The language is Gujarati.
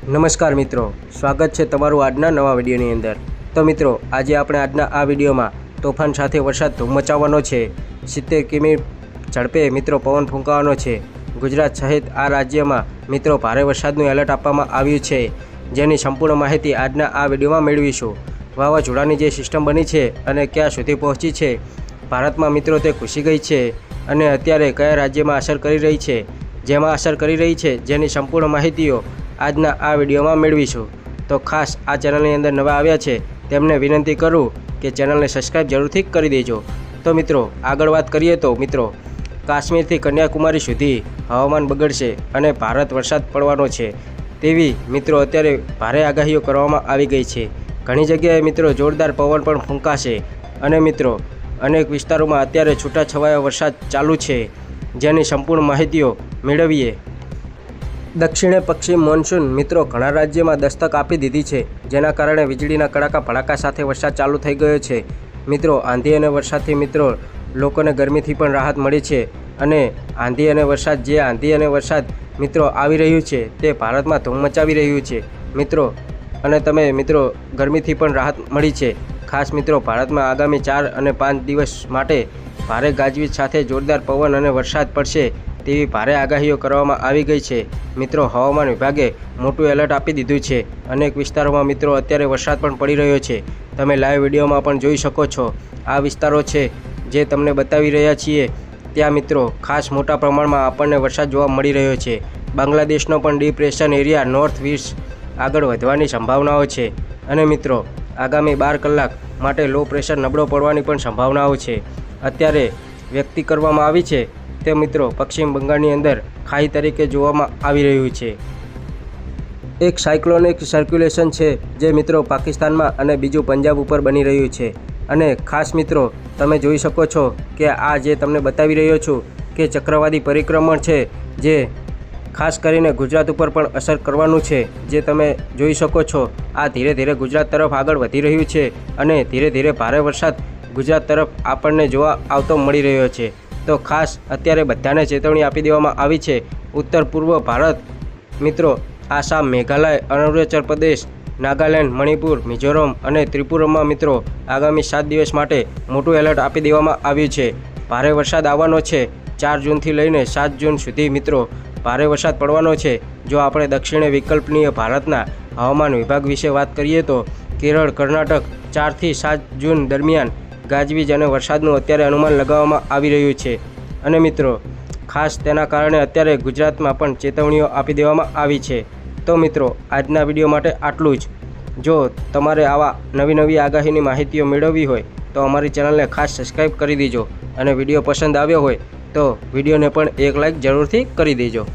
નમસ્કાર મિત્રો, સ્વાગત છે તમારું આજના નવા વિડીયોની અંદર। તો મિત્રો, આજે આપણે આજના આ વિડીયોમાં તોફાન સાથે વરસાદ ધૂમ મચાવવાનો છે। 70 કિમી ઝડપે મિત્રો પવન ફૂંકાવાનો છે। ગુજરાત સહિત આ રાજ્યમાં મિત્રો ભારે વરસાદનું એલર્ટ આપવામાં આવ્યું છે, જેની સંપૂર્ણ માહિતી આજના આ વિડીયોમાં મેળવીશું। વાવાઝોડાની જે સિસ્ટમ બની છે અને ક્યાં સુધી પહોંચી છે, ભારતમાં મિત્રો તે ઘૂસી ગઈ છે અને અત્યારે કયા રાજ્યમાં અસર કરી રહી છે, જેમાં અસર કરી રહી છે, જેની સંપૂર્ણ માહિતીઓ આજના આ વિડીયોમાં મેળવીશું। તો ખાસ આ ચેનલની અંદર નવા આવ્યા છે તેમને વિનંતી કરું કે ચેનલને સબસ્ક્રાઈબ જરૂરથી કરી દેજો। તો મિત્રો, આગળ વાત કરીએ તો મિત્રો, કાશ્મીરથી કન્યાકુમારી સુધી હવામાન બગડશે અને ભારત વરસાદ પડવાનો છે તેવી મિત્રો અત્યારે ભારે આગાહીઓ કરવામાં આવી ગઈ છે। ઘણી જગ્યાએ મિત્રો જોરદાર પવન પણ ફૂંકાશે અને મિત્રો અનેક વિસ્તારોમાં અત્યારે છૂટાછવાયો વરસાદ ચાલુ છે, જેની સંપૂર્ણ માહિતીઓ મેળવીએ। દક્ષિણે પશ્ચિમ મોન્સૂન મિત્રો ઘણા રાજ્યમાં દસ્તક આપી દીધી છે, જેના કારણે વીજળીના કડાકા ભડાકા સાથે વરસાદ ચાલુ થઈ ગયો છે। મિત્રો, આંધી અને વરસાદથી મિત્રો લોકોને ગરમીથી પણ રાહત મળી છે અને આંધી અને વરસાદ મિત્રો આવી રહ્યું છે તે ભારતમાં ધૂમ મચાવી રહ્યું છે મિત્રો। અને તમે મિત્રો ગરમીથી પણ રાહત મળી છે। ખાસ મિત્રો, ભારતમાં આગામી 4 અને 5 દિવસ માટે ભારે ગાજવીજ સાથે જોરદાર પવન અને વરસાદ પડશે તેવી ભારે આગાહીઓ કરવામાં આવી ગઈ છે મિત્રો। હવામાન વિભાગે મોટું એલર્ટ આપી દીધું છે। અનેક વિસ્તારોમાં મિત્રો અત્યારે વરસાદ પણ પડી રહ્યો છે, તમે લાઈવ વિડીયોમાં પણ જોઈ શકો છો। આ વિસ્તારો છે જે તમને બતાવી રહ્યા છીએ, ત્યાં મિત્રો ખાસ મોટા પ્રમાણમાં આપણને વરસાદ જોવા મળી રહ્યો છે। બાંગ્લાદેશનો પણ ડિપ્રેશન એરિયા નોર્થ વેસ્ટ આગળ વધવાની સંભાવનાઓ છે અને મિત્રો આગામી 12 કલાક માટે લો પ્રેશર નબળો પડવાની પણ સંભાવનાઓ છે અત્યારે વ્યક્ત કરવામાં આવી છે। તે મિત્રો પશ્ચિમ બંગાળની અંદર ખાઈ તરીકે જોવામાં આવી રહ્યું છે। એક સાયક્લોનિક સર્ક્યુલેશન છે જે મિત્રો પાકિસ્તાનમાં અને બીજું પંજાબ ઉપર બની રહ્યું છે અને ખાસ મિત્રો તમે જોઈ શકો છો કે આ જે તમને બતાવી રહ્યો છું કે ચક્રવાતી પરિક્રમણ છે, જે ખાસ કરીને ગુજરાત ઉપર પણ અસર કરવાનું છે, જે તમે જોઈ શકો છો। આ ધીરે ધીરે ગુજરાત તરફ આગળ વધી રહ્યું છે અને ધીરે ધીરે ભારે વરસાદ ગુજરાત તરફ આપણને જોવા આવતો મળી રહ્યો છે। તો ખાસ અત્યારે બધાને ચેતવણી આપી દેવામાં આવી છે। ઉત્તર પૂર્વ ભારત મિત્રો આસામ, મેઘાલય, અરુણાચલ પ્રદેશ, નાગાલેન્ડ, મણિપુર, મિઝોરમ અને ત્રિપુરામાં મિત્રો આગામી 7 દિવસ માટે મોટું એલર્ટ આપી દેવામાં આવ્યું છે। ભારે વરસાદ આવવાનો છે। 4 જૂનથી લઈને 7 જૂન સુધી મિત્રો ભારે વરસાદ પડવાનો છે। જો આપણે દક્ષિણે વિકલ્પનીય ભારતના હવામાન વિભાગ વિશે વાત કરીએ તો કેરળ, કર્ણાટક 4 થી 7 જૂન દરમિયાન ગાજવીજ અને વરસાદનું અત્યારે અનુમાન લગાવવામાં આવી રહ્યું છે અને મિત્રો ખાસ તેના કારણે અત્યારે ગુજરાતમાં પણ ચેતવણીઓ આપી દેવામાં આવી છે। તો મિત્રો, આજના વિડીયો માટે આટલું જ। જો તમારે આવા નવી આગાહીની માહિતીઓ મેળવવી હોય તો અમારી ચેનલને ખાસ સબસ્ક્રાઈબ કરી દેજો અને વિડીયો પસંદ આવ્યો હોય તો વિડીયોને પણ એક લાઈક જરૂરથી કરી દેજો।